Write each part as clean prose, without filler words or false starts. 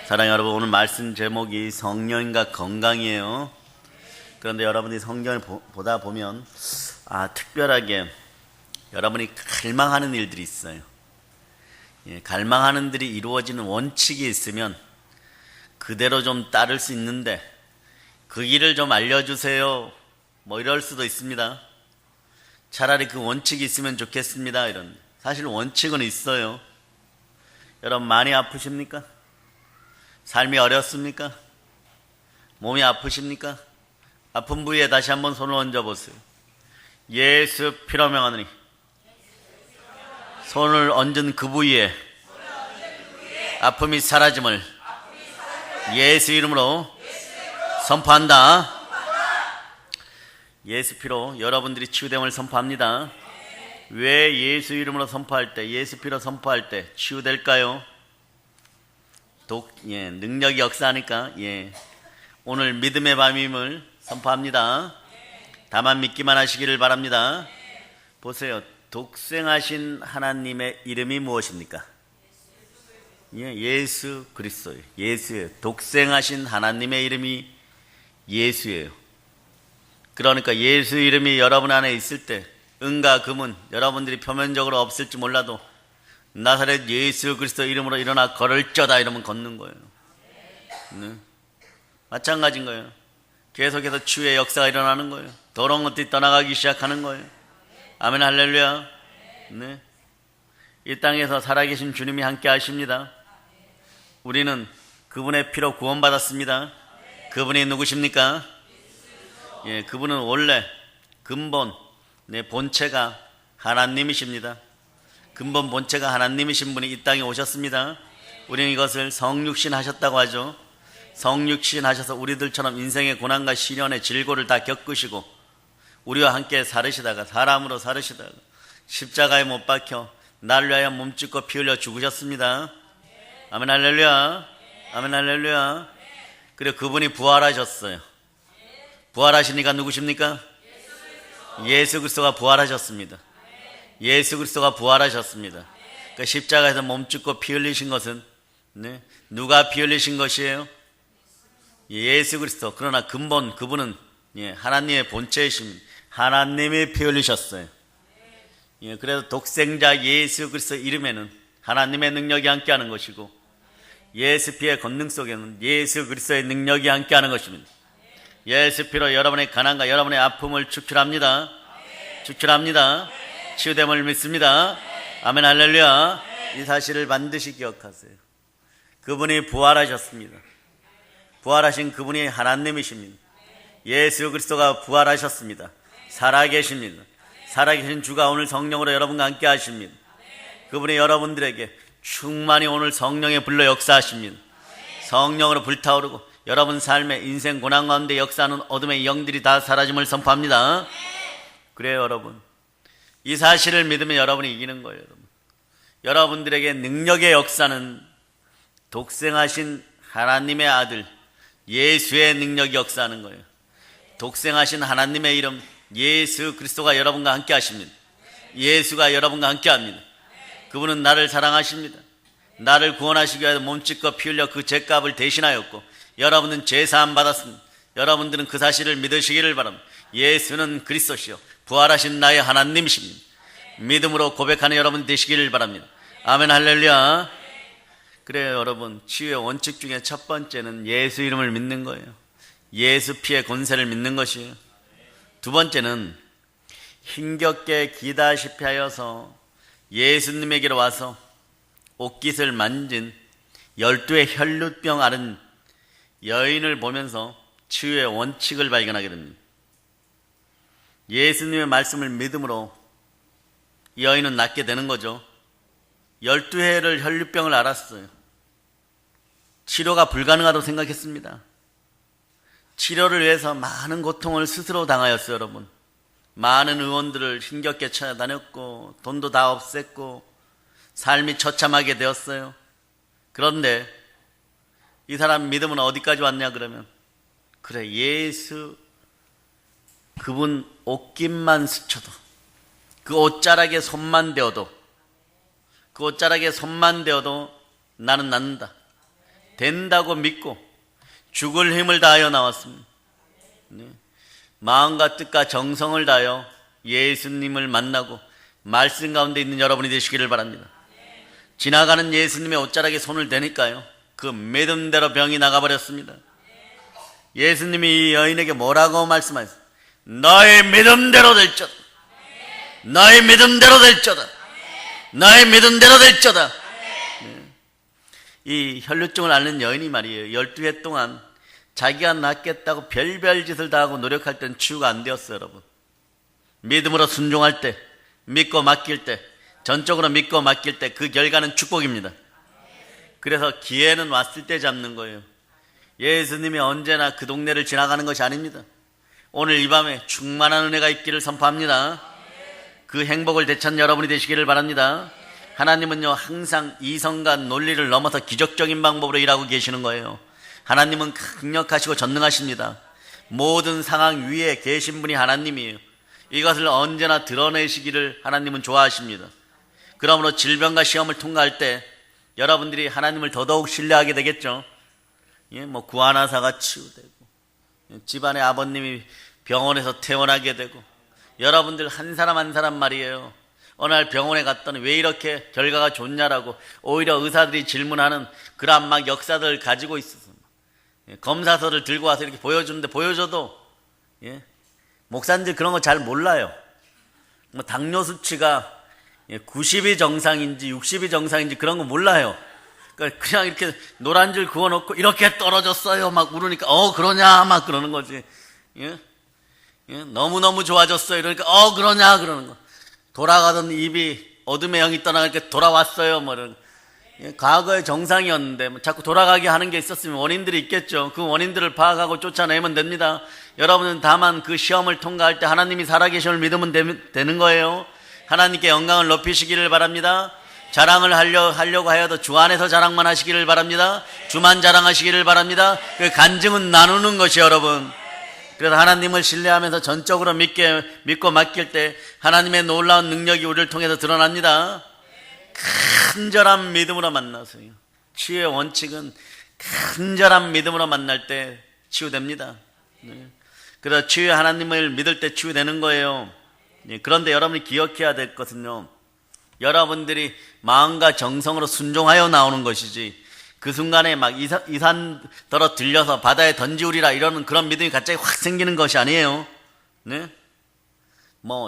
사랑하는 여러분, 오늘 말씀 제목이 성령과 건강이에요. 그런데 여러분이 성경을 보다 보면 특별하게 여러분이 갈망하는 일들이 있어요. 갈망하는 일이 이루어지는 원칙이 있으면 그대로 좀 따를 수 있는데 그 길을 좀 알려주세요 뭐 이럴 수도 있습니다. 차라리 그 원칙이 있으면 좋겠습니다. 이런 사실 원칙은 있어요. 여러분 많이 아프십니까? 삶이 어렵습니까? 몸이 아프십니까? 아픈 부위에 다시 한번 손을 얹어보세요. 예수 피로 명하노니 손을 얹은 그 부위에 아픔이 사라짐을 예수 이름으로 선포한다. 예수 피로 여러분들이 치유됨을 선포합니다. 왜 예수 이름으로 선포할 때, 예수 피로 선포할 때 치유될까요? 능력이 역사하니까 오늘 믿음의 밤임을 선포합니다. 다만 믿기만 하시기를 바랍니다. 보세요. 독생하신 하나님의 이름이 무엇입니까? 예수 그리스도예요. 예수예요. 독생하신 하나님의 이름이 예수예요. 그러니까 예수 이름이 여러분 안에 있을 때 은과 금은 여러분들이 표면적으로 없을지 몰라도 나사렛 예수 그리스도 이름으로 일어나 걸을저다 이러면 걷는 거예요. 마찬가지인 거예요. 계속해서 치유의 역사가 일어나는 거예요. 더러운 것들이 떠나가기 시작하는 거예요. 아멘 할렐루야. 이 땅에서 살아계신 주님이 함께 하십니다. 우리는 그분의 피로 구원받았습니다. 그분이 누구십니까? 그분은 원래 근본 본체가 하나님이십니다. 근본 본체가 하나님이신 분이 이 땅에 오셨습니다. 우리는 이것을 성육신 하셨다고 하죠. 성육신 하셔서 우리들처럼 인생의 고난과 시련의 질고를 다 겪으시고 우리와 함께 살으시다가 사람으로 살으시다가 십자가에 못 박혀 나를 위하여 몸짓고 피 흘려 죽으셨습니다. 아멘 할렐루야. 아멘 할렐루야. 그리고 그분이 부활하셨어요. 부활하시니까 누구십니까? 예수 그리스도가 부활하셨습니다. 예수 그리스도가 부활하셨습니다. 그러니까 십자가에서 몸짓고 피 흘리신 것은 누가 피 흘리신 것이에요? 예수 그리스도. 그러나 근본 그분은 하나님의 본체이십니다. 하나님이 피 흘리셨어요. 그래서 독생자 예수 그리스도 이름에는 하나님의 능력이 함께하는 것이고 예수 피의 권능 속에는 예수 그리스도의 능력이 함께하는 것입니다. 예수 피로 여러분의 가난과 여러분의 아픔을 축출합니다. 축출합니다. 치유됨을 믿습니다. 아멘 할렐루야. 이 사실을 반드시 기억하세요. 그분이 부활하셨습니다. 부활하신 그분이 하나님이십니다. 예수 그리스도가 부활하셨습니다. 살아계십니다. 살아계신 주가 오늘 성령으로 여러분과 함께 하십니다. 그분이 여러분들에게 충만히 오늘 성령의 불로 역사하십니다. 성령으로 불타오르고 여러분 삶의 인생 고난 가운데 역사하는 어둠의 영들이 다 사라짐을 선포합니다. 그래요 여러분. 이 사실을 믿으면 여러분이 이기는 거예요. 여러분들에게 능력의 역사는 독생하신 하나님의 아들 예수의 능력이 역사하는 거예요. 독생하신 하나님의 이름 예수 그리스도가 여러분과 함께 하십니다. 예수가 여러분과 함께 합니다. 그분은 나를 사랑하십니다. 나를 구원하시기 위해서 몸짓고 피 흘려 그 죄값을 대신하였고 여러분은 죄사함 받았습니다. 여러분들은 그 사실을 믿으시기를 바랍니다. 예수는 그리스도시요 부활하신 나의 하나님이십니다. 믿음으로 고백하는 여러분 되시기를 바랍니다. 아멘 할렐루야. 그래요 여러분. 치유의 원칙 중에 첫 번째는 예수 이름을 믿는 거예요. 예수 피의 권세를 믿는 것이에요. 두 번째는 힘겹게 기다시피 하여서 예수님에게로 와서 옷깃을 만진 12의 혈루병 앓은 여인을 보면서 치유의 원칙을 발견하게 됩니다. 예수님의 말씀을 믿음으로 이 여인은 낫게 되는 거죠. 12회를 혈루병을 앓았어요. 치료가 불가능하다고 생각했습니다. 치료를 위해서 많은 고통을 스스로 당하였어요 여러분. 많은 의원들을 힘겹게 찾아다녔고 돈도 다 없앴고 삶이 처참하게 되었어요. 그런데 이 사람 믿음은 어디까지 왔냐 그러면 그래 예수 그분 옷깃만 스쳐도 그 옷자락에 손만 대어도 나는 낫는다. 된다고 믿고 죽을 힘을 다하여 나왔습니다. 네. 마음과 뜻과 정성을 다하여 예수님을 만나고 말씀 가운데 있는 여러분이 되시기를 바랍니다. 지나가는 예수님의 옷자락에 손을 대니까요, 그 믿음대로 병이 나가버렸습니다. 예수님이 이 여인에게 뭐라고 말씀하셨어요? 너의 믿음대로 될지어다. 너의 믿음대로 될지어다. 너의 믿음대로 될지어다. 이 혈루증을 앓는 여인이 말이에요, 12해 동안 자기가 낫겠다고 별별 짓을 다 하고 노력할 땐 치유가 안 되었어요. 여러분, 믿음으로 순종할 때, 믿고 맡길 때, 전적으로 믿고 맡길 때 그 결과는 축복입니다. 그래서 기회는 왔을 때 잡는 거예요. 예수님이 언제나 그 동네를 지나가는 것이 아닙니다. 오늘 이 밤에 충만한 은혜가 있기를 선포합니다. 그 행복을 되찾는 여러분이 되시기를 바랍니다. 하나님은요, 항상 이성과 논리를 넘어서 기적적인 방법으로 일하고 계시는 거예요. 하나님은 강력하시고 전능하십니다. 모든 상황 위에 계신 분이 하나님이에요. 이것을 언제나 드러내시기를 하나님은 좋아하십니다. 그러므로 질병과 시험을 통과할 때 여러분들이 하나님을 더더욱 신뢰하게 되겠죠. 구하나사가 치유되고, 집안의 아버님이 병원에서 퇴원하게 되고, 여러분들 한 사람 한 사람 말이에요, 어느 날 병원에 갔더니 왜 이렇게 결과가 좋냐라고 오히려 의사들이 질문하는 그런 막 역사들을 가지고 있어서 검사서를 들고 와서 이렇게 보여주는데, 보여줘도 목사님들 그런 거 잘 몰라요. 당뇨 수치가 90이 정상인지 60이 정상인지 그런 거 몰라요. 그냥 이렇게 노란 줄 그어놓고 이렇게 떨어졌어요 막 울으니까 그러냐 막 그러는 거지. 너무너무 좋아졌어요 이러니까 그러냐 그러는 거. 돌아가던 입이 어둠의 영이 떠나니까 돌아왔어요 뭐 이런. 과거의 정상이었는데 자꾸 돌아가게 하는 게 있었으면 원인들이 있겠죠. 그 원인들을 파악하고 쫓아내면 됩니다. 여러분은 다만 그 시험을 통과할 때 하나님이 살아계심을 믿으면 되는 거예요. 하나님께 영광을 높이시기를 바랍니다. 자랑을 하려고 하여도 주 안에서 자랑만 하시기를 바랍니다. 주만 자랑하시기를 바랍니다. 그 간증은 나누는 것이 여러분. 그래서 하나님을 신뢰하면서 전적으로 믿고 맡길 때 하나님의 놀라운 능력이 우리를 통해서 드러납니다. 간절한 믿음으로 만나서요. 치유의 원칙은 간절한 믿음으로 만날 때 치유됩니다. 그래서 치유의 하나님을 믿을 때 치유되는 거예요. 그런데 여러분이 기억해야 될 것은요, 여러분들이 마음과 정성으로 순종하여 나오는 것이지, 그 순간에 막 이산더러 들려서 바다에 던지우리라 이러는 그런 믿음이 갑자기 확 생기는 것이 아니에요. 네?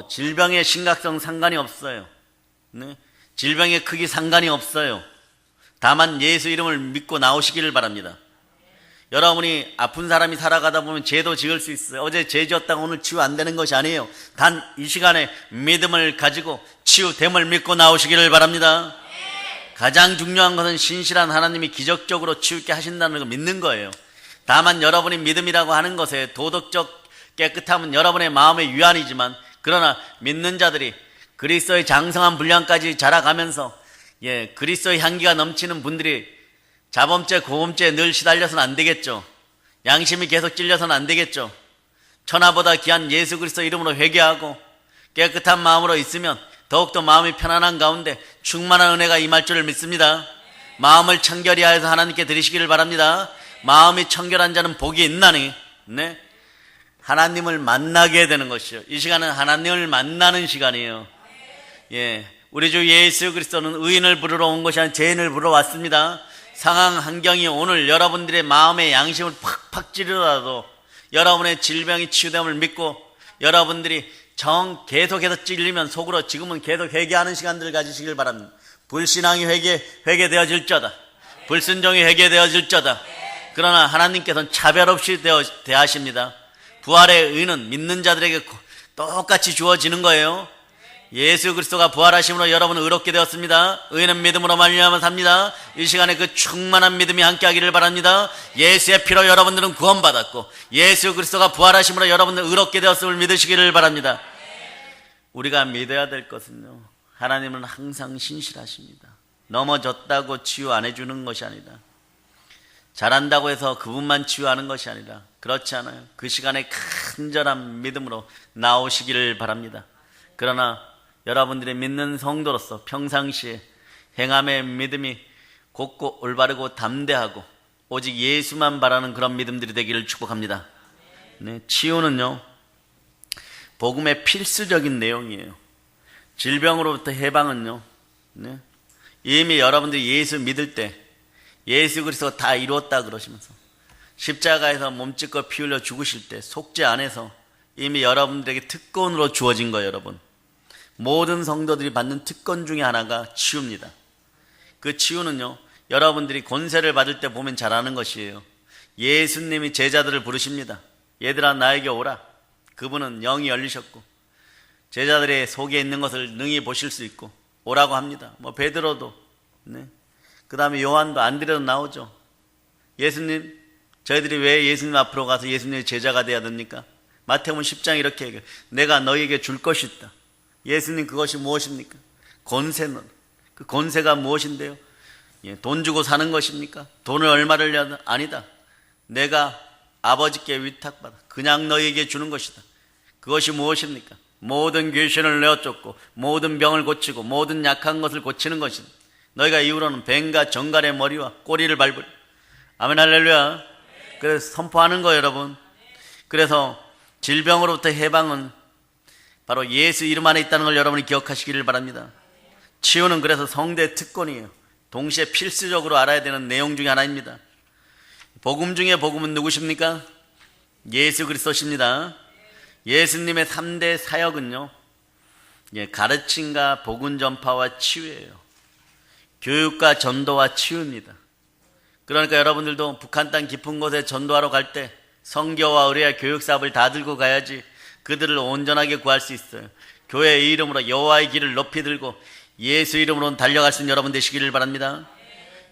질병의 심각성 상관이 없어요. 네? 질병의 크기 상관이 없어요. 다만 예수 이름을 믿고 나오시기를 바랍니다. 여러분이 아픈 사람이 살아가다 보면 죄도 지을 수 있어요. 어제 죄 지었다가 오늘 치유 안 되는 것이 아니에요. 단 이 시간에 믿음을 가지고 치유됨을 믿고 나오시기를 바랍니다. 가장 중요한 것은 신실한 하나님이 기적적으로 치유케 하신다는 걸 믿는 거예요. 다만 여러분이 믿음이라고 하는 것에 도덕적 깨끗함은 여러분의 마음의 위안이지만, 그러나 믿는 자들이 그리스도의 장성한 분량까지 자라가면서 그리스도의 향기가 넘치는 분들이 자범죄, 고범죄에 늘 시달려서는 안 되겠죠. 양심이 계속 찔려서는 안 되겠죠. 천하보다 귀한 예수 그리스도 이름으로 회개하고 깨끗한 마음으로 있으면 더욱더 마음이 편안한 가운데 충만한 은혜가 임할 줄을 믿습니다. 마음을 청결히 하여서 하나님께 드리시기를 바랍니다. 마음이 청결한 자는 복이 있나니, 네? 하나님을 만나게 되는 것이요. 이 시간은 하나님을 만나는 시간이에요. 우리 주 예수 그리스도는 의인을 부르러 온 것이 아니라 죄인을 부르러 왔습니다. 상황 환경이 오늘 여러분들의 마음의 양심을 팍팍 찌르더라도 여러분의 질병이 치유됨을 믿고, 여러분들이 계속해서 찔리면 속으로 지금은 계속 회개하는 시간들을 가지시길 바랍니다. 불신앙이 회개되어질저다. 불순종이 회개되어질저다. 그러나 하나님께서는 차별 없이 대하십니다. 부활의 의는 믿는 자들에게 똑같이 주어지는 거예요. 예수 그리스도가 부활하심으로 여러분은 의롭게 되었습니다. 의는 믿음으로 말미암아 삽니다. 이 시간에 그 충만한 믿음이 함께하기를 바랍니다. 예수의 피로 여러분들은 구원받았고 예수 그리스도가 부활하심으로 여러분들은 의롭게 되었음을 믿으시기를 바랍니다. 우리가 믿어야 될 것은요, 하나님은 항상 신실하십니다. 넘어졌다고 치유 안 해주는 것이 아니라, 잘한다고 해서 그분만 치유하는 것이 아니라, 그렇지 않아요. 그 시간에 간절한 믿음으로 나오시기를 바랍니다. 그러나 여러분들이 믿는 성도로서 평상시에 행함의 믿음이 곱고 올바르고 담대하고 오직 예수만 바라는 그런 믿음들이 되기를 축복합니다. 네, 치유는요, 복음의 필수적인 내용이에요. 질병으로부터 해방은요, 네, 이미 여러분들이 예수 믿을 때 예수 그리스도가 다 이루었다 그러시면서 십자가에서 몸짓고 피 흘려 죽으실 때 속죄 안에서 이미 여러분들에게 특권으로 주어진 거예요. 여러분, 모든 성도들이 받는 특권 중에 하나가 치유입니다. 그 치유는요, 여러분들이 권세를 받을 때 보면 잘 아는 것이에요. 예수님이 제자들을 부르십니다. 얘들아 나에게 오라. 그분은 영이 열리셨고 제자들의 속에 있는 것을 능히 보실 수 있고 오라고 합니다. 뭐 베드로도, 네, 그 다음에 요한도, 안드레도 나오죠. 예수님, 저희들이 왜 예수님 앞으로 가서 예수님의 제자가 되어야 됩니까? 마태복음 10장 이렇게 얘기해요. 내가 너희에게 줄 것이 있다. 예수님, 그것이 무엇입니까? 권세는. 그 권세가 무엇인데요? 예, 돈 주고 사는 것입니까? 돈을 얼마를 내야? 아니다. 내가 아버지께 위탁받아 그냥 너희에게 주는 것이다. 그것이 무엇입니까? 모든 귀신을 내어쫓고 모든 병을 고치고 모든 약한 것을 고치는 것이다. 너희가 이후로는 뱀과 정갈의 머리와 꼬리를 밟으리. 아멘, 할렐루야. 그래서 선포하는 거예요, 여러분. 그래서 질병으로부터 해방은 바로 예수 이름 안에 있다는 걸 여러분이 기억하시기를 바랍니다. 치유는 그래서 성대 특권이에요. 동시에 필수적으로 알아야 되는 내용 중에 하나입니다. 복음 중에 복음은 누구십니까? 예수 그리스도십니다. 예수님의 3대 사역은요, 가르침과 복음 전파와 치유예요. 교육과 전도와 치유입니다. 그러니까 여러분들도 북한 땅 깊은 곳에 전도하러 갈 때 선교와 의뢰와 교육 사업을 다 들고 가야지 그들을 온전하게 구할 수 있어요. 교회의 이름으로 여호와의 길을 높이 들고 예수 이름으로 달려갈 수 있는 여러분 되시기를 바랍니다.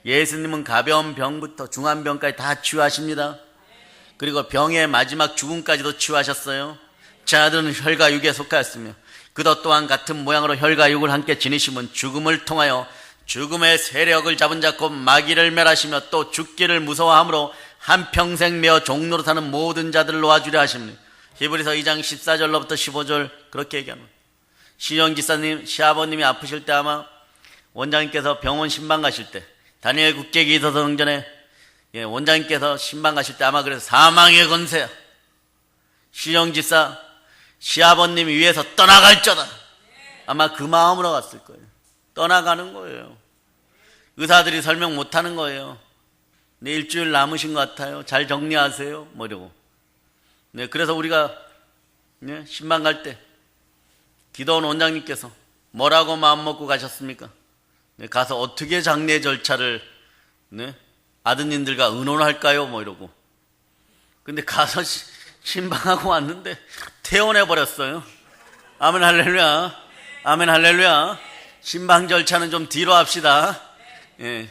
예수님은 가벼운 병부터 중한 병까지 다 치유하십니다. 그리고 병의 마지막 죽음까지도 치유하셨어요. 자들은 혈과 육에 속하였으며 그도 또한 같은 모양으로 혈과 육을 함께 지니심은 죽음을 통하여 죽음의 세력을 잡은 자 곧 마귀를 멸하시며 또 죽기를 무서워함으로 한평생 메어 종로로 사는 모든 자들을 놓아주려 하십니다. 히브리서 2장 14절로부터 15절 그렇게 얘기합니다. 시jon기사님, 시아버님이 아프실 때 아마 원장님께서 병원 신방 가실 때 다니엘 국객이 있어서 성전에 원장님께서 신방 가실 때 아마 그래서 사망의 권세야, 시jon기사 시아버님 위에서 떠나갈쩌다, 아마 그 마음으로 갔을 거예요. 떠나가는 거예요. 의사들이 설명 못하는 거예요. 네, 일주일 남으신 것 같아요. 잘 정리하세요. 뭐 이러고. 네, 그래서 우리가 신방 갈 때 기도원 원장님께서 뭐라고 마음 먹고 가셨습니까? 네, 가서 어떻게 장례 절차를 아드님들과 의논할까요? 뭐 이러고. 근데 가서 신방하고 왔는데 퇴원해 버렸어요. 아멘 할렐루야. 아멘 할렐루야. 신방 절차는 좀 뒤로 합시다. 예,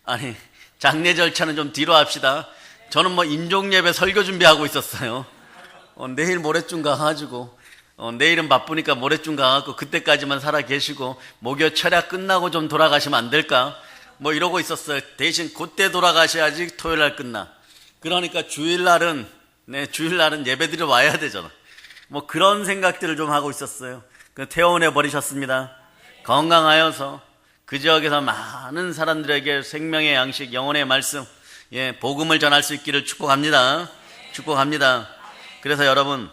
아니 장례 절차는 좀 뒤로 합시다. 저는 뭐 인종예배 설교 준비하고 있었어요. 내일 모레쯤 가가지고 내일은 바쁘니까 모레쯤 가갖고 그때까지만 살아 계시고 목요 철야 끝나고 좀 돌아가시면 안 될까? 뭐 이러고 있었어요. 대신 그때 돌아가셔야지 토요일날 끝나. 그러니까 주일날은 예배드리러 와야 되잖아. 뭐 그런 생각들을 좀 하고 있었어요. 퇴원해 버리셨습니다. 건강하여서 그 지역에서 많은 사람들에게 생명의 양식, 영혼의 말씀, 복음을 전할 수 있기를 축복합니다. 축복합니다. 그래서 여러분,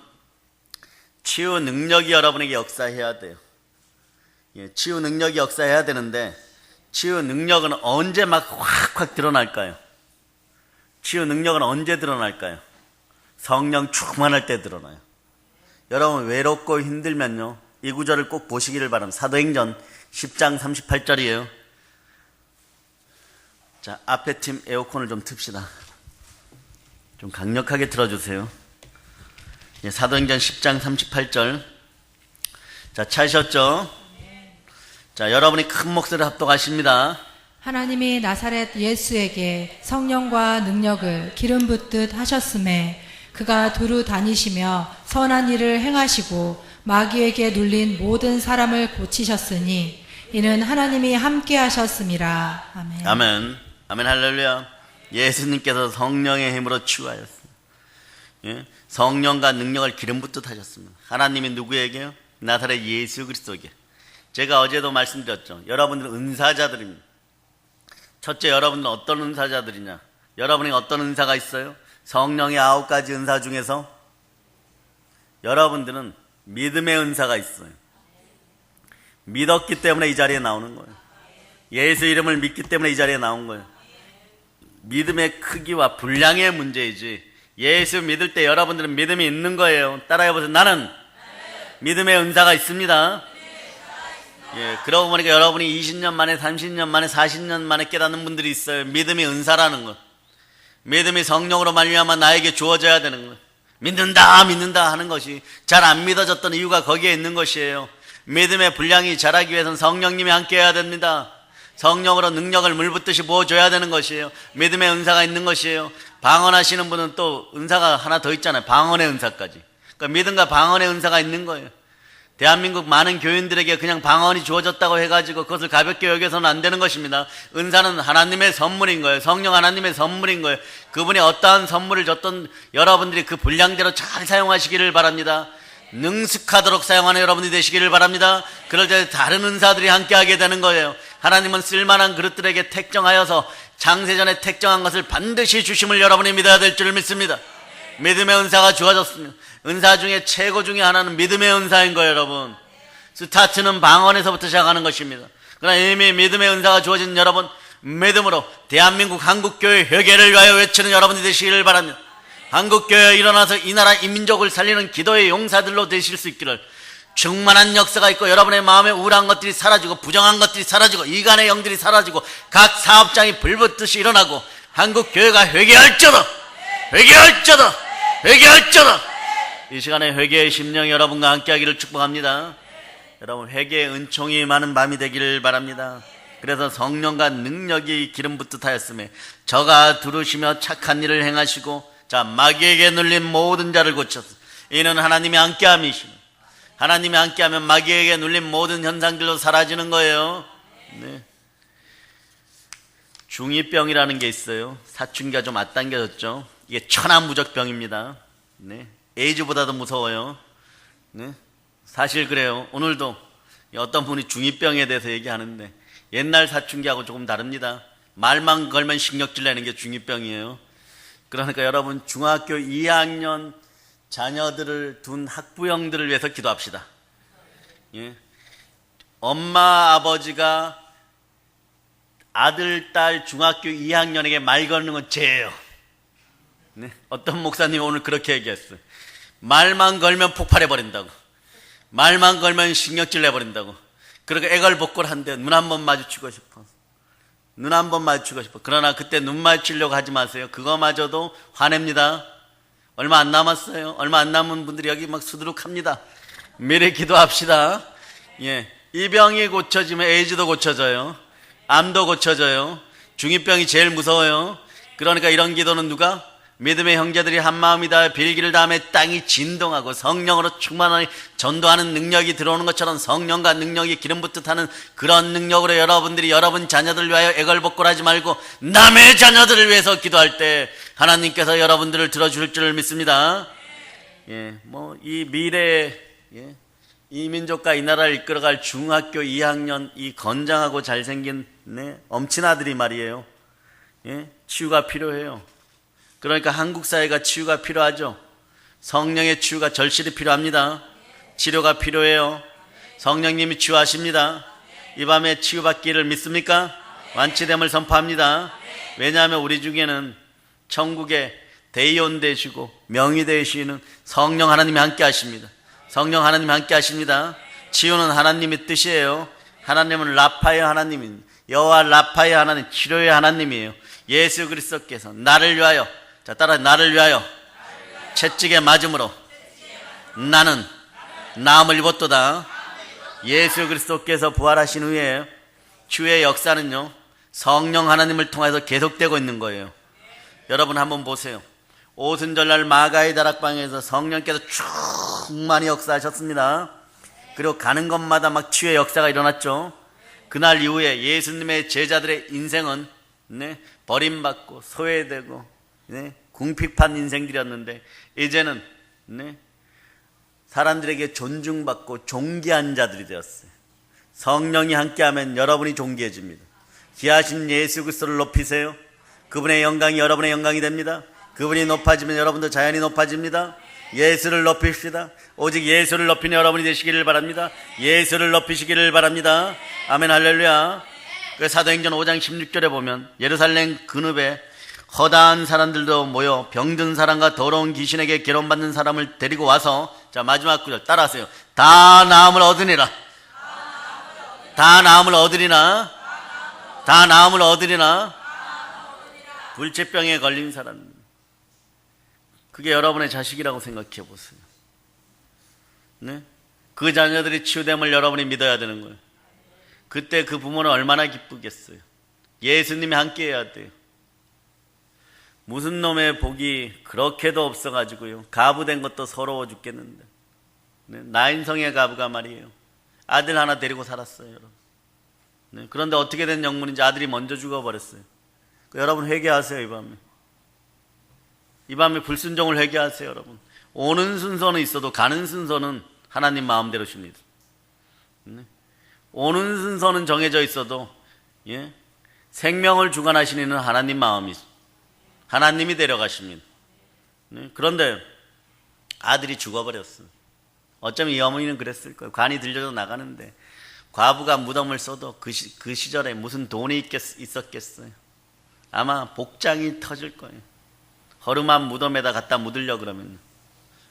치유 능력이 여러분에게 역사해야 돼요. 치유 능력이 역사해야 되는데 치유 능력은 언제 막 확 드러날까요? 치유 능력은 언제 드러날까요? 성령 충만할 때 드러나요. 여러분, 외롭고 힘들면요, 이 구절을 꼭 보시기를 바랍니다. 사도행전 10장 38절이에요. 자, 앞에 팀 에어컨을 좀 틉시다. 좀 강력하게 틀어주세요. 사도행전 10장 38절. 자, 찾으셨죠? 자, 여러분이 큰 목소리를 합독하십니다. 하나님이 나사렛 예수에게 성령과 능력을 기름 붓듯 하셨음에 그가 두루 다니시며 선한 일을 행하시고 마귀에게 눌린 모든 사람을 고치셨으니 이는 하나님이 함께 하셨음이라. 아멘. 아멘. 아멘 할렐루야. 예수님께서 성령의 힘으로 치유하셨습니다. 성령과 능력을 기름 붓듯 하셨습니다. 하나님이 누구에게요? 나사렛 예수 그리스도에게. 제가 어제도 말씀드렸죠. 여러분들은 은사자들입니다. 첫째, 여러분들은 어떤 은사자들이냐? 여러분이 어떤 은사가 있어요? 성령의 9가지 은사 중에서 여러분들은 믿음의 은사가 있어요. 믿었기 때문에 이 자리에 나오는 거예요. 예수 이름을 믿기 때문에 이 자리에 나온 거예요. 믿음의 크기와 분량의 문제이지, 예수 믿을 때 여러분들은 믿음이 있는 거예요. 따라해보세요. 나는 믿음의 은사가 있습니다. 예, 그러고 보니까 여러분이 20년 만에, 30년 만에, 40년 만에 깨닫는 분들이 있어요. 믿음이 은사라는 것. 믿음이 성령으로 말미암아 나에게 주어져야 되는 것. 믿는다 하는 것이 잘 안 믿어졌던 이유가 거기에 있는 것이에요. 믿음의 분량이 자라기 위해서는 성령님이 함께 해야 됩니다. 성령으로 능력을 물붓듯이 부어줘야 되는 것이에요. 믿음의 은사가 있는 것이에요. 방언하시는 분은 또 은사가 하나 더 있잖아요. 방언의 은사까지. 그러니까 믿음과 방언의 은사가 있는 거예요. 대한민국 많은 교인들에게 그냥 방언이 주어졌다고 해가지고 그것을 가볍게 여겨서는 안 되는 것입니다. 은사는 하나님의 선물인 거예요. 성령 하나님의 선물인 거예요. 그분이 어떠한 선물을 줬던 여러분들이 그 분량대로 잘 사용하시기를 바랍니다. 능숙하도록 사용하는 여러분이 되시기를 바랍니다. 그럴 때 다른 은사들이 함께하게 되는 거예요. 하나님은 쓸만한 그릇들에게 택정하여서 창세전에 택정한 것을 반드시 주심을 여러분이 믿어야 될 줄 믿습니다. 믿음의 은사가 주어졌습니다. 은사 중에 최고 중에 하나는 믿음의 은사인 거예요. 여러분, 스타트는 방언에서부터 시작하는 것입니다. 그러나 이미 믿음의 은사가 주어진 여러분, 믿음으로 대한민국 한국교회 회개를 위하여 외치는 여러분이 되시기를 바랍니다. 한국교회에 일어나서 이 나라 이 민족을 살리는 기도의 용사들로 되실 수 있기를, 충만한 역사가 있고 여러분의 마음에 우울한 것들이 사라지고 부정한 것들이 사라지고 이간의 영들이 사라지고 각 사업장이 불붙듯이 일어나고 한국교회가 회개할지어다, 회개할지어다, 회개할지어다. 이 시간에 회개의 심령이 여러분과 함께하기를 축복합니다. 여러분, 회개의 은총이 많은 밤이 되기를 바랍니다. 그래서 성령과 능력이 기름 붓듯 하였으며 저가 두루시며 착한 일을 행하시고 자 마귀에게 눌린 모든 자를 고쳤으니 이는 하나님이 함께함이시니, 하나님이 함께하면 마귀에게 눌린 모든 현상들도 사라지는 거예요. 네. 중2병이라는 게 있어요. 사춘기가 좀 앞당겨졌죠. 이게 천하무적병입니다. 네. 에이즈보다도 무서워요. 네. 사실 그래요. 오늘도 어떤 분이 중2병에 대해서 얘기하는데 옛날 사춘기하고 조금 다릅니다. 말만 걸면 신경질 내는 게 중2병이에요. 그러니까 여러분, 중학교 2학년 자녀들을 둔 학부형들을 위해서 기도합시다. 예. 엄마 아버지가 아들, 딸 중학교 2학년에게 말 거는 건 죄예요. 네. 어떤 목사님이 오늘 그렇게 얘기했어요. 말만 걸면 폭발해버린다고, 말만 걸면 신경질 내버린다고. 그러니까 애걸복걸한데 눈 한 번 마주치고 싶어, 눈 한 번 마주치고 싶어. 그러나 그때 눈 마주치려고 하지 마세요. 그거마저도 화냅니다. 얼마 안 남았어요. 얼마 안 남은 분들이 여기 막 수두룩합니다. 미리 기도합시다. 예, 이 병이 고쳐지면 에이즈도 고쳐져요. 암도 고쳐져요. 중2병이 제일 무서워요. 그러니까 이런 기도는 누가? 믿음의 형제들이 한마음이다 빌기를 다음에 땅이 진동하고 성령으로 충만하니 전도하는 능력이 들어오는 것처럼 성령과 능력이 기름 붓듯 하는 그런 능력으로 여러분들이 여러분 자녀들을 위하여 애걸복걸하지 말고 남의 자녀들을 위해서 기도할 때 하나님께서 여러분들을 들어줄 줄 믿습니다. 예, 뭐 이 미래에 이 민족과 이 나라를 이끌어갈 중학교 2학년 이 건장하고 잘생긴 엄친 아들이 말이에요. 치유가 필요해요. 그러니까 한국 사회가 치유가 필요하죠. 성령의 치유가 절실히 필요합니다. 치료가 필요해요. 성령님이 치유하십니다. 이 밤에 치유받기를 믿습니까? 완치됨을 선포합니다. 왜냐하면 우리 중에는 천국의 대의원 되시고 명의 되시는 성령 하나님이 함께 하십니다. 성령 하나님이 함께 하십니다. 치유는 하나님의 뜻이에요. 하나님은 라파의 하나님입니다. 여호와 라파의 하나님, 치료의 하나님이에요. 예수 그리스도께서 나를 위하여, 자 따라, 나를 위하여 채찍에 맞음으로 나는 나음을 입었도다. 예수 그리스도께서 부활하신 후에 치유의 역사는요 성령 하나님을 통해서 계속되고 있는 거예요. 여러분 한번 보세요. 오순절날 마가의 다락방에서 성령께서 충만히 역사하셨습니다. 그리고 가는 곳마다 막 치유의 역사가 일어났죠. 그날 이후에 예수님의 제자들의 인생은 버림받고 소외되고 궁핍한 인생들이었는데 이제는 사람들에게 존중받고 존귀한 자들이 되었어요. 성령이 함께하면 여러분이 존귀해집니다. 귀하신 예수 그리스도를 높이세요. 그분의 영광이 여러분의 영광이 됩니다. 그분이 높아지면 여러분도 자연히 높아집니다. 예수를 높이십시다. 오직 예수를 높이는 여러분이 되시기를 바랍니다. 예수를 높이시기를 바랍니다. 아멘 할렐루야. 그 사도행전 5장 16절에 보면 예루살렘 근읍에 허다한 사람들도 모여 병든 사람과 더러운 귀신에게 괴로움받는 사람을 데리고 와서, 자 마지막 구절 따라하세요. 다 나음을 얻으리라. 다 나음을 얻으리나. 다 나음을 얻으리나. 불치병에 걸린 사람, 그게 여러분의 자식이라고 생각해 보세요. 네? 그 자녀들이 치유됨을 여러분이 믿어야 되는 거예요. 그때 그 부모는 얼마나 기쁘겠어요. 예수님이 함께 해야 돼요. 무슨 놈의 복이 그렇게도 없어가지고요, 가부된 것도 서러워 죽겠는데. 네? 나인성의 가부가 말이에요, 아들 하나 데리고 살았어요, 여러분. 네? 그런데 어떻게 된 영문인지 아들이 먼저 죽어버렸어요. 여러분 회개하세요. 이 밤에 불순종을 회개하세요. 여러분, 오는 순서는 있어도 가는 순서는 하나님 마음대로십니다. 네? 오는 순서는 정해져 있어도, 예? 생명을 주관하시는 이는 하나님 마음이죠. 하나님이 데려가십니다. 네? 그런데 아들이 죽어버렸어요. 어쩌면 이 어머니는 그랬을 거예요. 관이 들려서 나가는데 과부가 무덤을 써도 그 시절에 무슨 돈이 있었겠어요. 아마 복장이 터질 거예요. 허름한 무덤에다 갖다 묻으려 그러면.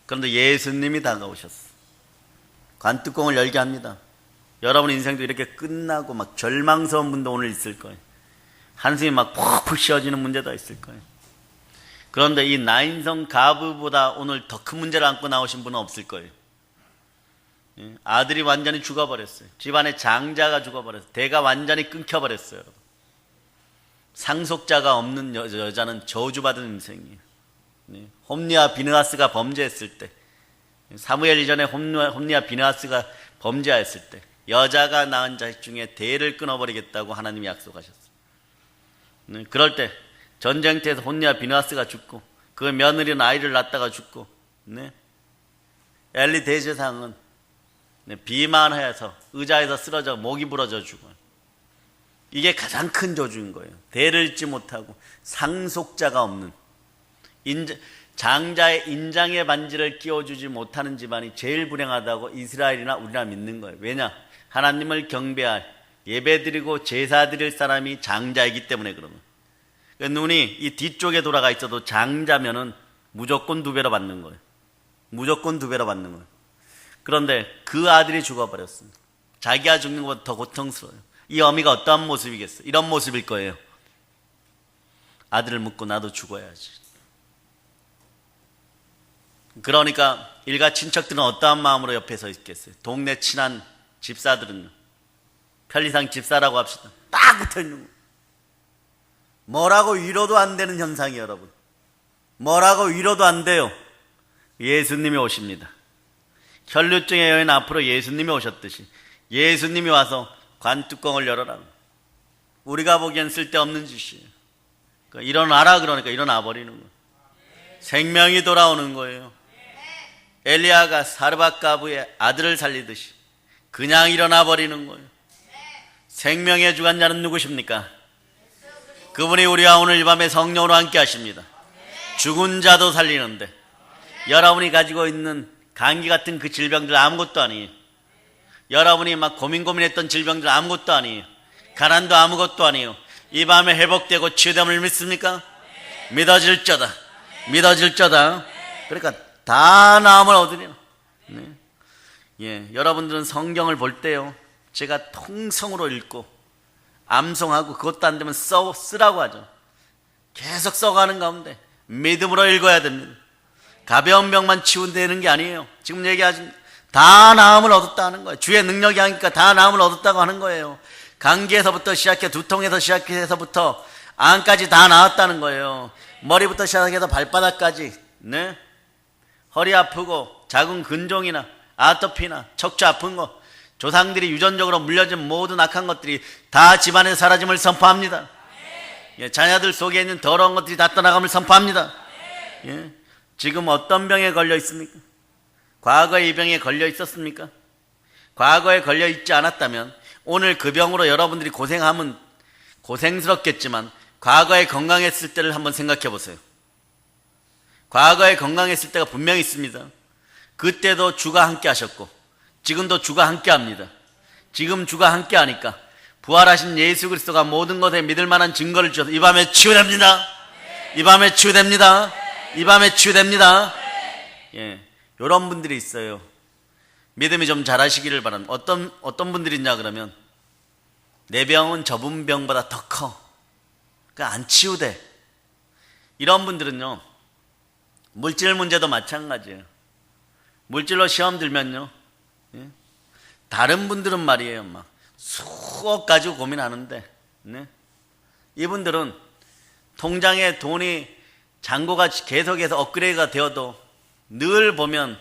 그런데 예수님이 다가오셨어요. 관뚜껑을 열게 합니다. 여러분 인생도 이렇게 끝나고 막 절망스러운 분도 오늘 있을 거예요. 한숨이 막 푹푹 쉬어지는 문제도 있을 거예요. 그런데 이 나인성 가부보다 오늘 더 큰 문제를 안고 나오신 분은 없을 거예요. 아들이 완전히 죽어버렸어요. 집안의 장자가 죽어버렸어요. 대가 완전히 끊겨버렸어요. 여러분. 상속자가 없는 여자는 저주받은 인생이에요. 홈리와 비느하스가 범죄했을 때, 사무엘 이전에 홈리와 비느하스가 범죄하였을 때 여자가 낳은 자식 중에 대를 끊어버리겠다고 하나님이 약속하셨어요. 그럴 때 전쟁터에서 홈리와 비느하스가 죽고 그 며느리는 아이를 낳다가 죽고, 엘리 대제사장은 비만해서 의자에서 쓰러져 목이 부러져 죽어요. 이게 가장 큰 저주인 거예요. 대를 잇지 못하고 상속자가 없는, 장자의 인장의 반지를 끼워주지 못하는 집안이 제일 불행하다고 이스라엘이나 우리나라 믿는 거예요. 왜냐? 하나님을 경배할, 예배드리고 제사드릴 사람이 장자이기 때문에. 그러면 눈이 이 뒤쪽에 돌아가 있어도 장자면은 무조건 2배로 받는 거예요. 무조건 2배로 받는 거예요. 그런데 그 아들이 죽어버렸습니다. 자기가 죽는 것보다 더 고통스러워요. 이 어미가 어떠한 모습이겠어요? 이런 모습일 거예요. 아들을 묻고 나도 죽어야지. 그러니까 일가 친척들은 어떠한 마음으로 옆에 서 있겠어요? 동네 친한 집사들은요, 편리상 집사라고 합시다, 딱 붙어있는 거예요. 뭐라고 위로도 안 되는 현상이에요. 여러분, 뭐라고 위로도 안 돼요. 예수님이 오십니다. 혈류증의 여인 앞으로 예수님이 오셨듯이 예수님이 와서 관뚜껑을 열어라. 우리가 보기엔 쓸데없는 짓이에요. 그러니까 일어나라 그러니까 일어나 버리는 거예요. 생명이 돌아오는 거예요. 엘리야가 사르밧 가부의 아들을 살리듯이 그냥 일어나 버리는 거예요. 생명의 주관자는 누구십니까? 그분이 우리와 오늘 이 밤에 성령으로 함께 하십니다. 죽은 자도 살리는데, 여러분이 가지고 있는 감기 같은 그 질병들 아무것도 아니에요. 여러분이 막 고민했던 질병들 아무것도 아니에요. 가난도 아무것도 아니에요. 이 밤에 회복되고 치유됨을 믿습니까? 믿어질저다. 믿어질저다. 그러니까 다 나음을 얻으리라. 여러분들은 성경을 볼 때요, 제가 통성으로 읽고 암송하고 그것도 안 되면 쓰라고 하죠. 계속 써가는 가운데 믿음으로 읽어야 됩니다. 가벼운 병만 치유되는 게 아니에요. 지금 얘기하신 다 나음을 얻었다 하는 거예요. 주의 능력이 하니까 다 나음을 얻었다고 하는 거예요. 감기에서부터 시작해 두통에서 시작해서부터 안까지 다 나았다는 거예요. 머리부터 시작해서 발바닥까지, 허리 아프고 작은 근종이나 아토피나 척추 아픈 거, 조상들이 유전적으로 물려진 모든 악한 것들이 다 집안에 사라짐을 선포합니다. 자녀들 속에 있는 더러운 것들이 다 떠나감을 선포합니다. 지금 어떤 병에 걸려 있습니까? 과거에 이 병에 걸려 있었습니까? 과거에 걸려 있지 않았다면 오늘 그 병으로 여러분들이 고생하면 고생스럽겠지만 과거에 건강했을 때를 한번 생각해 보세요. 과거에 건강했을 때가 분명히 있습니다. 그때도 주가 함께 하셨고 지금도 주가 함께 합니다. 지금 주가 함께 하니까 부활하신 예수 그리스도가 모든 것에 믿을 만한 증거를 주셔서 이 밤에 치유됩니다. 이 밤에 치유됩니다. 이 밤에 치유됩니다. 예, 이런 분들이 있어요. 믿음이 좀 잘하시기를 바랍니다. 어떤 분들이 있냐 그러면 내 병은 저분 병보다 더 커. 그러니까 안 치유돼. 이런 분들은요, 물질 문제도 마찬가지예요. 물질로 시험 들면요, 예? 다른 분들은 말이에요, 막 수억 가지고 고민하는데, 네? 이분들은 통장에 돈이 잔고가 계속해서 업그레이드가 되어도 늘 보면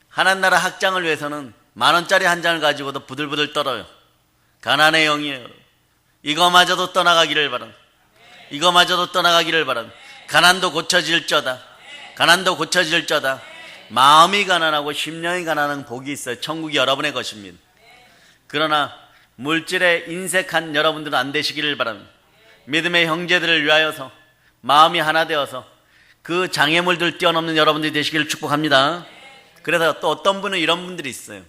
하나님 나라 확장을 위해서는 10,000원짜리 한 장을 가지고도 부들부들 떨어요. 가난의 영이에요. 이거마저도 떠나가기를 바랍니다. 이거마저도 떠나가기를 바랍니다. 가난도 고쳐질 저다. 가난도 고쳐질 저다. 마음이 가난하고 심령이 가난한 복이 있어요. 천국이 여러분의 것입니다. 그러나 물질에 인색한 여러분들은 안 되시기를 바랍니다. 믿음의 형제들을 위하여서 마음이 하나 되어서 그 장애물들 뛰어넘는 여러분들이 되시기를 축복합니다. 그래서 또 어떤 분은 이런 분들이 있어요.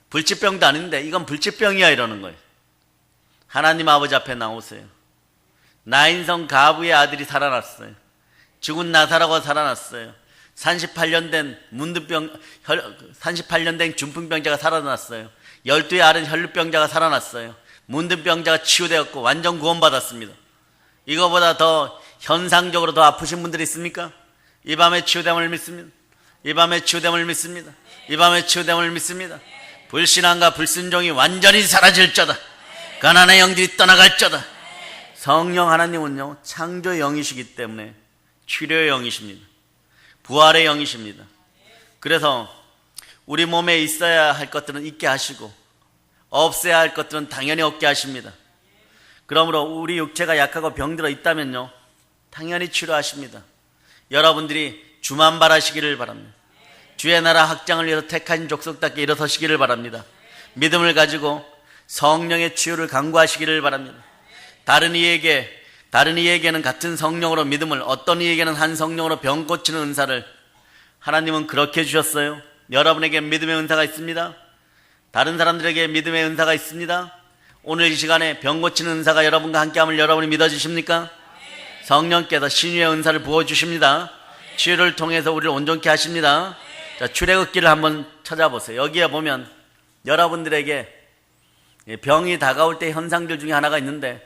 불치병도 아닌데 이건 불치병이야 이러는 거예요. 하나님 아버지 앞에 나오세요. 나인성 가부의 아들이 살아났어요. 죽은 나사로가 살아났어요. 38년 된 문둥병, 38년 된 중풍병자가 살아났어요. 12의 앓은 혈루병자가 살아났어요. 문둥병자가 치유되었고 완전 구원받았습니다. 이거보다 더 현상적으로 더 아프신 분들이 있습니까? 이 밤에 치유됨을 믿습니다. 이 밤에 치유됨을 믿습니다. 이 밤에 치유됨을 믿습니다. 불신앙과 불순종이 완전히 사라질 자다. 가난의 영들이 떠나갈 자다. 성령 하나님은요, 창조의 영이시기 때문에 치료의 영이십니다. 부활의 영이십니다. 그래서 우리 몸에 있어야 할 것들은 있게 하시고 없어야 할 것들은 당연히 없게 하십니다. 그러므로 우리 육체가 약하고 병들어 있다면요, 당연히 치료하십니다. 여러분들이 주만 바라시기를 바랍니다. 주의 나라 확장을 위해서 택하신 족속답게 일어서시기를 바랍니다. 믿음을 가지고 성령의 치유를 간구하시기를 바랍니다. 다른 이에게는 같은 성령으로 믿음을, 어떤 이에게는 한 성령으로 병 고치는 은사를 하나님은 그렇게 주셨어요. 여러분에게 믿음의 은사가 있습니다. 다른 사람들에게 믿음의 은사가 있습니다. 오늘 이 시간에 병 고치는 은사가 여러분과 함께함을 여러분이 믿어주십니까? 성령께서 신유의 은사를 부어주십니다. 치유를 통해서 우리를 온전케 하십니다. 자, 출애굽기를 한번 찾아보세요. 여기에 보면 여러분들에게 병이 다가올 때 현상들 중에 하나가 있는데,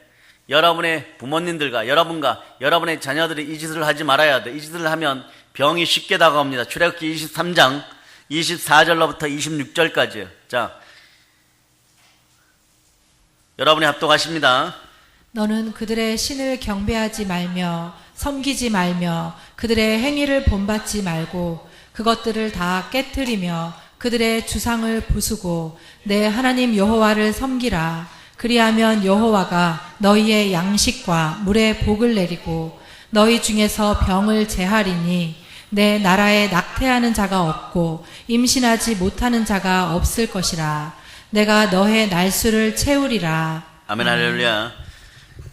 여러분의 부모님들과 여러분과 여러분의 자녀들이 이 짓을 하지 말아야 돼. 이 짓을 하면 병이 쉽게 다가옵니다. 출애굽기 23장 24절로부터 26절까지예요. 자, 여러분이 합독하십니다. 너는 그들의 신을 경배하지 말며 섬기지 말며 그들의 행위를 본받지 말고 그것들을 다 깨뜨리며 그들의 주상을 부수고 내 하나님 여호와를 섬기라. 그리하면 여호와가 너희의 양식과 물에 복을 내리고 너희 중에서 병을 제하리니 내 나라에 낙태하는 자가 없고 임신하지 못하는 자가 없을 것이라. 내가 너의 날수를 채우리라. 아멘. 할렐루야.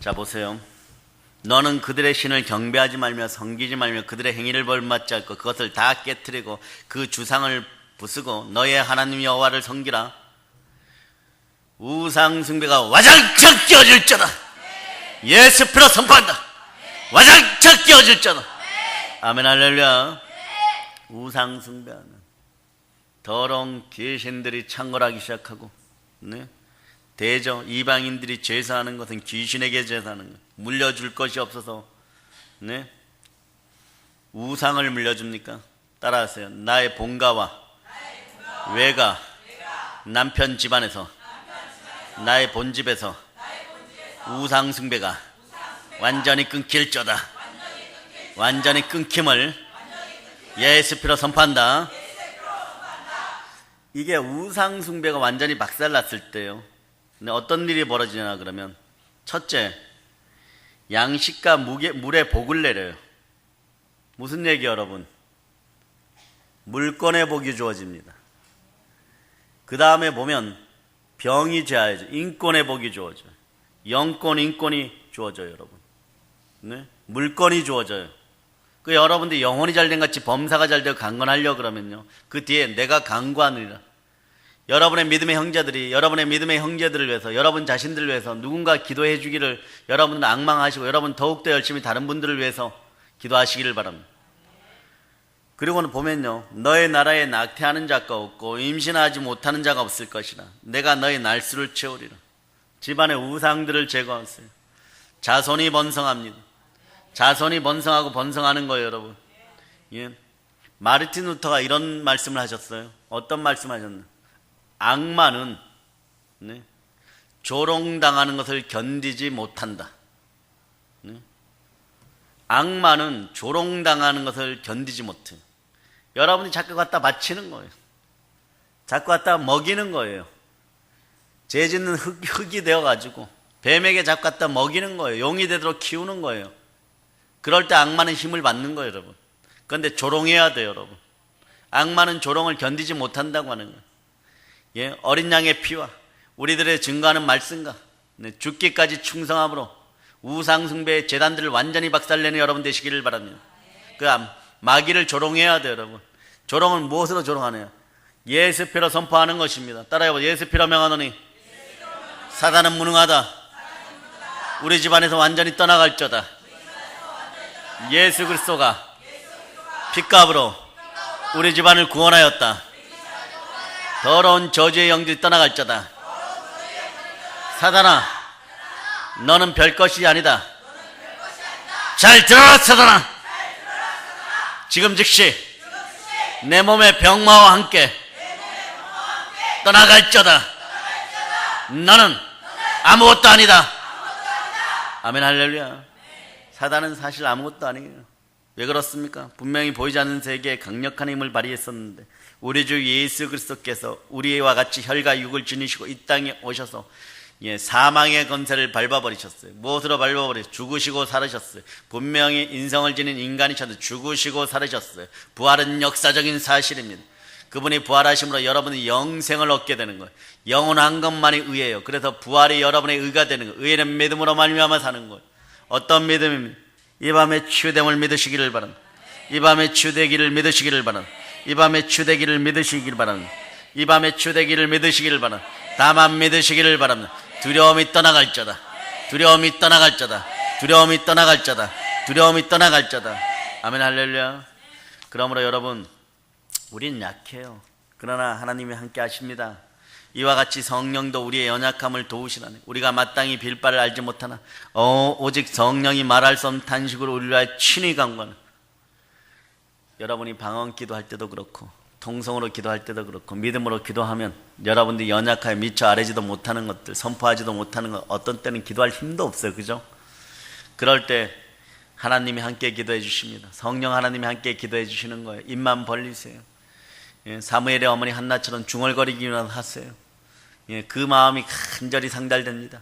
자, 보세요. 너는 그들의 신을 경배하지 말며 섬기지 말며 그들의 행위를 벌받지 않고 그것을 다 깨뜨리고 그 주상을 부수고 너의 하나님 여호와를 섬기라. 우상 숭배가 와장창 끼어질 자다. 예수 피로 선포한다. 와장창 끼어질 자다. 아멘. 할렐루야. 우상 숭배하는 더러운 귀신들이 창궐하기 시작하고, 네? 대저 이방인들이 제사하는 것은 귀신에게 제사하는 것. 물려줄 것이 없어서, 네? 우상을 물려줍니까? 따라하세요. 나의 본가와 외가 남편 집안에서 나의 본집에서 우상 숭배가 완전히 끊길 자다. 완전히 끊김을 예수 피로 선포한다. 이게 우상 숭배가 완전히 박살났을 때요, 근데 어떤 일이 벌어지냐 그러면, 첫째, 양식과 물에 복을 내려요. 무슨 얘기 여러분? 물건의 복이 주어집니다. 그 다음에 보면 병이 제하여져 인권의 복이 주어져요. 영권, 인권이 주어져요, 여러분. 네? 물건이 주어져요. 그 여러분들이 영혼이 잘된 같이 범사가 잘되고 강건하려고 그러면요, 그 뒤에 내가 강구하느니라. 여러분의 믿음의 형제들이 여러분의 믿음의 형제들을 위해서, 여러분 자신들을 위해서 누군가 기도해 주기를 여러분은 앙망하시고, 여러분 더욱더 열심히 다른 분들을 위해서 기도하시기를 바랍니다. 그리고는 보면요, 너의 나라에 낙태하는 자가 없고 임신하지 못하는 자가 없을 것이라. 내가 너의 날수를 채우리라. 집안의 우상들을 제거하세요. 자손이 번성합니다. 자손이 번성하고 번성하는 거예요, 여러분. 예. 마르틴 루터가 이런 말씀을 하셨어요. 어떤 말씀을 하셨나요? 악마는 조롱당하는 것을 견디지 못한다. 악마는 조롱당하는 것을 견디지 못해요. 여러분이 자꾸 갖다 바치는 거예요. 자꾸 갖다 먹이는 거예요. 죄 짓는 흙이 되어가지고 뱀에게 자꾸 갖다 먹이는 거예요. 용이 되도록 키우는 거예요. 그럴 때 악마는 힘을 받는 거예요, 여러분. 그런데 조롱해야 돼요, 여러분. 악마는 조롱을 견디지 못한다고 하는 거예요. 예, 어린 양의 피와 우리들의 증거하는 말씀과 죽기까지 충성함으로 우상숭배의 재단들을 완전히 박살내는 여러분 되시기를 바랍니다. 그 마귀를 조롱해야 돼요, 여러분. 조롱은 무엇으로 조롱하느냐? 예수 피로 선포하는 것입니다. 따라해보세요. 예수 피로 명하노니 사단은 무능하다. 우리 집안에서 완전히 떠나갈저다. 예수 그리스도가 핏값으로 우리 집안을 구원하였다. 더러운 저주의 영들이 떠나갈저다. 사단아, 너는 별것이 아니다. 잘 들어라, 사단아. 지금 즉시 내 몸의 병마와 함께 떠나갈저다. 너는 아무것도 아니다. 아멘, 할렐루야. 사단은 사실 아무것도 아니에요. 왜 그렇습니까? 분명히 보이지 않는 세계에 강력한 힘을 발휘했었는데 우리 주 예수 그리스도께서 우리와 같이 혈과 육을 지니시고 이 땅에 오셔서 사망의 권세를 밟아버리셨어요. 무엇으로 밟아버리셨어요? 죽으시고 살으셨어요. 분명히 인성을 지닌 인간이셔도 죽으시고 살으셨어요. 부활은 역사적인 사실입니다. 그분이 부활하심으로 여러분이 영생을 얻게 되는 거예요. 영원한 것만이 의예요. 그래서 부활이 여러분의 의가 되는 거예요. 의는 믿음으로 말미암아 사는 거예요. 어떤 믿음입니까? 이 밤에 치유됨을 믿으시기를 바랍니다. 이 밤에 치유되기를 믿으시기를 바랍니다. 이 밤에 치유되기를 믿으시기를 바랍니다. 이 밤에 치유되기를 믿으시기를 바랍니다. 다만 믿으시기를 바랍니다. 두려움이 떠나갈저다. 두려움이 떠나갈저다. 두려움이 떠나갈저다. 두려움이 떠나갈저다. 아멘, 할렐루야. 그러므로 여러분, 우린 약해요. 그러나 하나님이 함께 하십니다. 이와 같이 성령도 우리의 연약함을 도우시라니. 우리가 마땅히 빌 바를 알지 못하나 오직 성령이 말할 수 없는 탄식으로 우리를 위하여 친히 간구하는. 여러분이 방언 기도할 때도 그렇고 통성으로 기도할 때도 그렇고 믿음으로 기도하면 여러분들이 연약하여 미처 아뢰지도 못하는 것들, 선포하지도 못하는 것, 어떤 때는 기도할 힘도 없어요. 그죠? 그럴 때 하나님이 함께 기도해 주십니다. 성령 하나님이 함께 기도해 주시는 거예요. 입만 벌리세요. 사무엘의 어머니 한나처럼 중얼거리기만 하세요. 그 마음이 간절히 상달됩니다.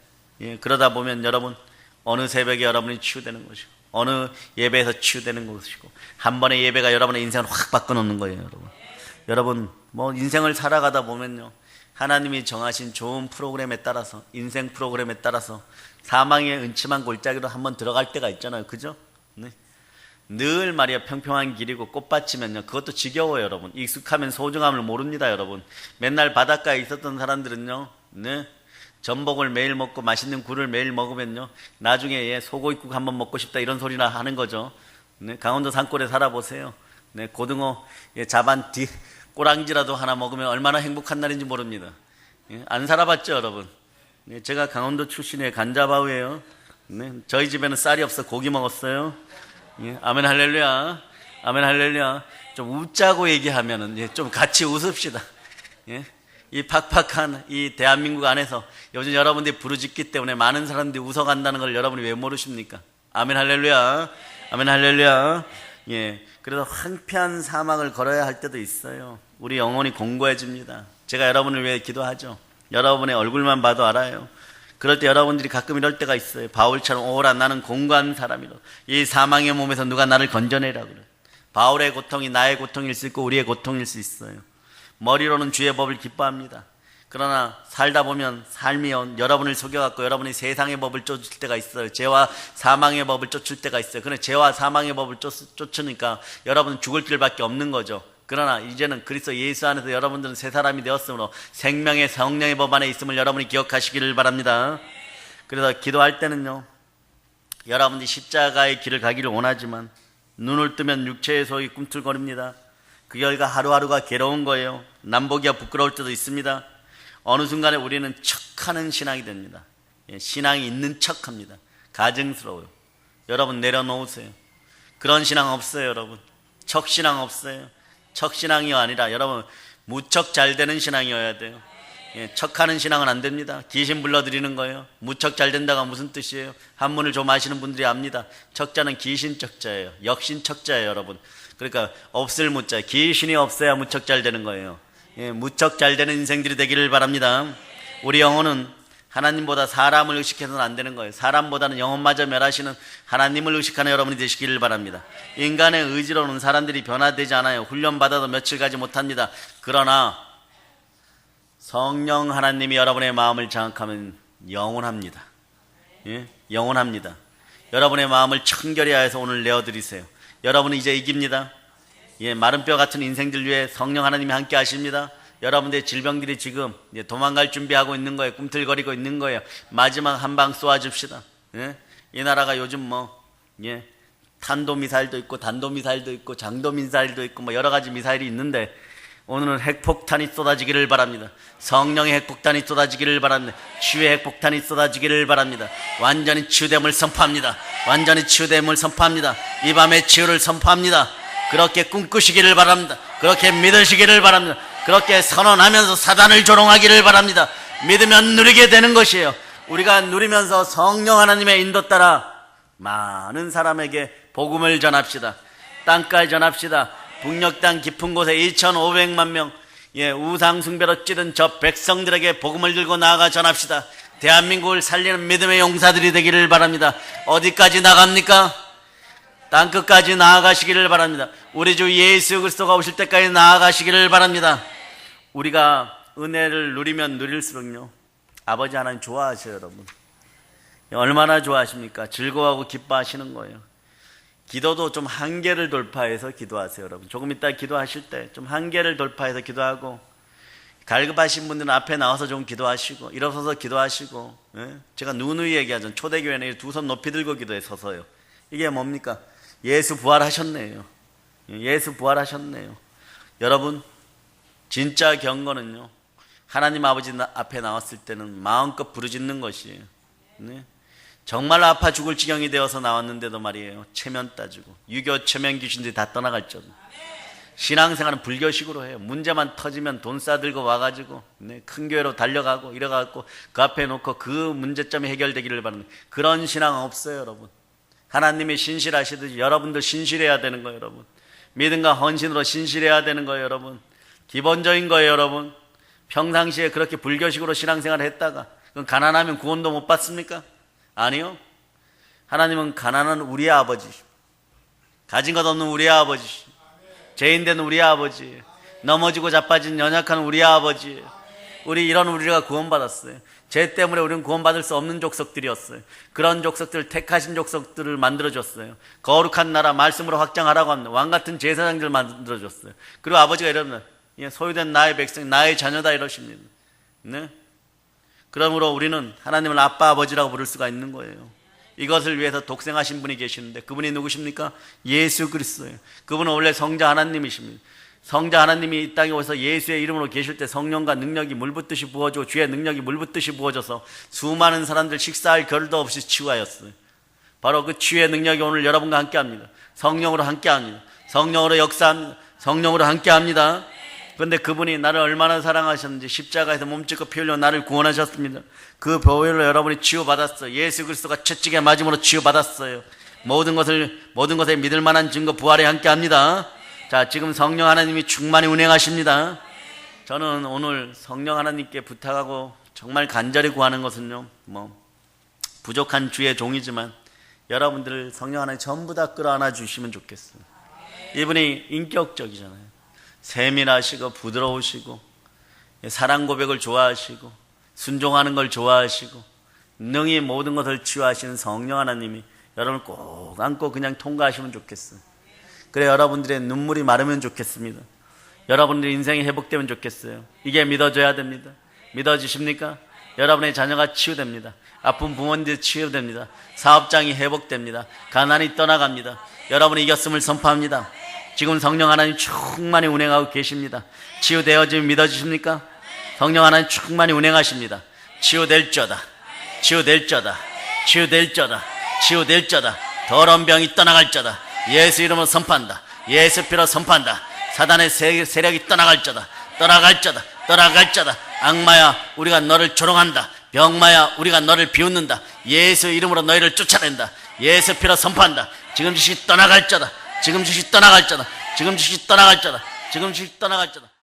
그러다 보면 여러분 어느 새벽에 여러분이 치유되는 것이고 어느 예배에서 치유되는 것이고 한 번의 예배가 여러분의 인생을 확 바꿔놓는 거예요. 여러분 뭐 인생을 살아가다 보면요, 하나님이 정하신 좋은 프로그램에 따라서, 인생 프로그램에 따라서 사망의 은침한 골짜기로 한번 들어갈 때가 있잖아요. 그죠? 네. 늘 말이야 평평한 길이고 꽃밭이면요 그것도 지겨워요. 여러분 익숙하면 소중함을 모릅니다. 여러분 맨날 바닷가에 있었던 사람들은요, 네, 전복을 매일 먹고 맛있는 굴을 매일 먹으면요 나중에 소고기국 한번 먹고 싶다 이런 소리나 하는 거죠. 네, 강원도 산골에 살아보세요. 네, 고등어 자반 뒤 꼬랑지라도 하나 먹으면 얼마나 행복한 날인지 모릅니다. 안 살아봤죠, 여러분? 네, 제가 강원도 출신의 간자바우예요. 네, 저희 집에는 쌀이 없어 고기 먹었어요. 아멘, 할렐루야. 아멘, 할렐루야. 좀 웃자고 얘기하면은 좀 같이 웃읍시다. 이 팍팍한 이 대한민국 안에서 요즘 여러분들이 부르짖기 때문에 많은 사람들이 웃어간다는 걸 여러분이 왜 모르십니까? 아멘, 할렐루야. 아멘, 할렐루야. 그래서 황폐한 사막을 걸어야 할 때도 있어요. 우리 영혼이 공고해집니다. 제가 여러분을 위해 기도하죠. 여러분의 얼굴만 봐도 알아요. 그럴 때 여러분들이 가끔 이럴 때가 있어요. 바울처럼 오라 나는 공고한 사람이라. 이 사망의 몸에서 누가 나를 건져내라 그래. 바울의 고통이 나의 고통일 수 있고 우리의 고통일 수 있어요. 머리로는 주의 법을 기뻐합니다. 그러나 살다 보면 삶이 여러분을 속여갖고 여러분이 세상의 법을 쫓을 때가 있어요. 죄와 사망의 법을 쫓을 때가 있어요. 그런데 죄와 사망의 법을 쫓으니까 여러분은 죽을 길밖에 없는 거죠. 그러나 이제는 그리스도 예수 안에서 여러분들은 새 사람이 되었으므로 생명의 성령의 법 안에 있음을 여러분이 기억하시기를 바랍니다. 그래서 기도할 때는요, 여러분들이 십자가의 길을 가기를 원하지만 눈을 뜨면 육체의 소위 꿈틀거립니다. 그 결과 하루하루가 괴로운 거예요. 남보기가 부끄러울 때도 있습니다. 어느 순간에 우리는 척하는 신앙이 됩니다. 신앙이 있는 척합니다. 가증스러워요. 여러분 내려놓으세요. 그런 신앙 없어요. 여러분 척신앙 없어요. 척신앙이 아니라 여러분 무척 잘 되는 신앙이어야 돼요. 척하는 신앙은 안 됩니다. 귀신 불러들이는 거예요. 무척 잘 된다가 무슨 뜻이에요? 한문을 좀 아시는 분들이 압니다. 척자는 귀신 척자예요. 역신 척자예요. 여러분 그러니까 없을 무자, 귀신이 없어야 무척 잘 되는 거예요. 무척 잘 되는 인생들이 되기를 바랍니다. 우리 영혼은 하나님보다 사람을 의식해서는 안 되는 거예요. 사람보다는 영혼마저 멸하시는 하나님을 의식하는 여러분이 되시기를 바랍니다. 인간의 의지로는 사람들이 변화되지 않아요. 훈련받아도 며칠 가지 못합니다. 그러나 성령 하나님이 여러분의 마음을 장악하면 영원합니다. 영원합니다. 여러분의 마음을 청결히 하여서 오늘 내어드리세요. 여러분은 이제 이깁니다. 마른 뼈 같은 인생들 위해 성령 하나님이 함께 하십니다. 여러분들의 질병들이 지금 도망갈 준비하고 있는 거예요. 꿈틀거리고 있는 거예요. 마지막 한 방 쏘아줍시다. 이 나라가 요즘 탄도미사일도 있고 단도미사일도 있고 장도미사일도 있고 여러 가지 미사일이 있는데 오늘은 핵폭탄이 쏟아지기를 바랍니다. 성령의 핵폭탄이 쏟아지기를 바랍니다. 치유의 핵폭탄이 쏟아지기를 바랍니다. 완전히 치유됨을 선포합니다. 완전히 치유됨을 선포합니다. 이 밤에 치유를 선포합니다. 그렇게 꿈꾸시기를 바랍니다. 그렇게 믿으시기를 바랍니다. 그렇게 선언하면서 사단을 조롱하기를 바랍니다. 믿으면 누리게 되는 것이에요. 우리가 누리면서 성령 하나님의 인도 따라 많은 사람에게 복음을 전합시다. 땅까지 전합시다. 북녘 땅 깊은 곳에 2,500만 명 우상 숭배로 찌든 저 백성들에게 복음을 들고 나아가 전합시다. 대한민국을 살리는 믿음의 용사들이 되기를 바랍니다. 어디까지 나갑니까? 땅끝까지 나아가시기를 바랍니다. 우리 주 예수 그리스도가 오실 때까지 나아가시기를 바랍니다. 우리가 은혜를 누리면 누릴수록요 아버지 하나님 좋아하셔요. 여러분 얼마나 좋아하십니까? 즐거워하고 기뻐하시는 거예요. 기도도 좀 한계를 돌파해서 기도하세요. 여러분 조금 이따 기도하실 때 좀 한계를 돌파해서 기도하고, 갈급하신 분들은 앞에 나와서 좀 기도하시고 일어서서 기도하시고, 제가 누누이 얘기하죠. 초대교회는 두 손 높이 들고 기도해 서서요. 이게 뭡니까? 예수 부활하셨네요. 예수 부활하셨네요. 여러분 진짜 경건은요 하나님 아버지 앞에 나왔을 때는 마음껏 부르짖는 것이에요. 정말 아파 죽을 지경이 되어서 나왔는데도 말이에요 체면 따지고 유교 체면 귀신들이 다 떠나갈 줄. 신앙생활은 불교식으로 해요. 문제만 터지면 돈 싸들고 와가지고 큰 교회로 달려가고 이래갖고 그 앞에 놓고 그 문제점이 해결되기를 바랍니다. 그런 신앙은 없어요. 여러분 하나님이 신실하시듯이 여러분도 신실해야 되는 거예요. 여러분 믿음과 헌신으로 신실해야 되는 거예요. 여러분 기본적인 거예요. 여러분 평상시에 그렇게 불교식으로 신앙생활을 했다가 그건 가난하면 구원도 못 받습니까? 아니요. 하나님은 가난한 우리 아버지, 가진 것 없는 우리 아버지, 죄인된 우리 아버지, 넘어지고 자빠진 연약한 우리 아버지, 이런 우리가 구원받았어요. 죄 때문에 우리는 구원받을 수 없는 족속들이었어요. 그런 족속들을 택하신 족속들을 만들어줬어요. 거룩한 나라 말씀으로 확장하라고 합니다. 왕같은 제사장들을 만들어줬어요. 그리고 아버지가 이럽니다. 소유된 나의 백성, 나의 자녀다 이러십니다. 그러므로 우리는 하나님을 아빠 아버지라고 부를 수가 있는 거예요. 이것을 위해서 독생하신 분이 계시는데 그분이 누구십니까? 예수 그리스도예요. 그분은 원래 성자 하나님이십니다. 성자 하나님이 이 땅에 오셔서 예수의 이름으로 계실 때 성령과 능력이 물붓듯이 부어지고 주의 능력이 물붓듯이 부어져서 수많은 사람들 식사할 겨를도 없이 치유하였어요. 바로 그 치유의 능력이 오늘 여러분과 함께합니다. 성령으로 함께합니다. 성령으로 역사합니다. 성령으로 함께합니다. 그런데 그분이 나를 얼마나 사랑하셨는지 십자가에서 몸짓고 피 흘려 나를 구원하셨습니다. 그 보혈로 여러분이 치유받았어요. 예수 그리스도가 채찍에 맞음으로 치유받았어요. 모든 것에 믿을 만한 증거 부활에 함께합니다. 자, 지금 성령 하나님이 충만히 운행하십니다. 저는 오늘 성령 하나님께 부탁하고 정말 간절히 구하는 것은요, 부족한 주의 종이지만 여러분들을 성령 하나님 전부 다 끌어안아 주시면 좋겠어요. 이분이 인격적이잖아요. 세밀하시고 부드러우시고 사랑 고백을 좋아하시고 순종하는 걸 좋아하시고 능히 모든 것을 치유하시는 성령 하나님이 여러분을 꼭 안고 그냥 통과하시면 좋겠어요. 그래 여러분들의 눈물이 마르면 좋겠습니다. 여러분들의 인생이 회복되면 좋겠어요. 이게 믿어져야 됩니다. 믿어지십니까? 여러분의 자녀가 치유됩니다. 아픈 부모님들 치유됩니다. 사업장이 회복됩니다. 가난이 떠나갑니다. 여러분이 이겼음을 선포합니다. 지금 성령 하나님 충만히 운행하고 계십니다. 치유되어지면 믿어지십니까? 성령 하나님 충만히 운행하십니다. 치유될 자다. 치유될 자다. 치유될 자다. 치유될 자다. 더러운 병이 떠나갈 자다. 예수 이름으로 선포한다. 예수 피로 선포한다. 사단의 세력이 떠나갈 자다. 떠나갈 자다. 떠나갈 자다. 악마야 우리가 너를 조롱한다. 병마야 우리가 너를 비웃는다. 예수 이름으로 너희를 쫓아낸다. 예수 피로 선포한다. 지금 즉시 떠나갈 자다. 지금 즉시 떠나갈 자다. 지금 즉시 떠나갈 자다. 지금 즉시 떠나갈 자다.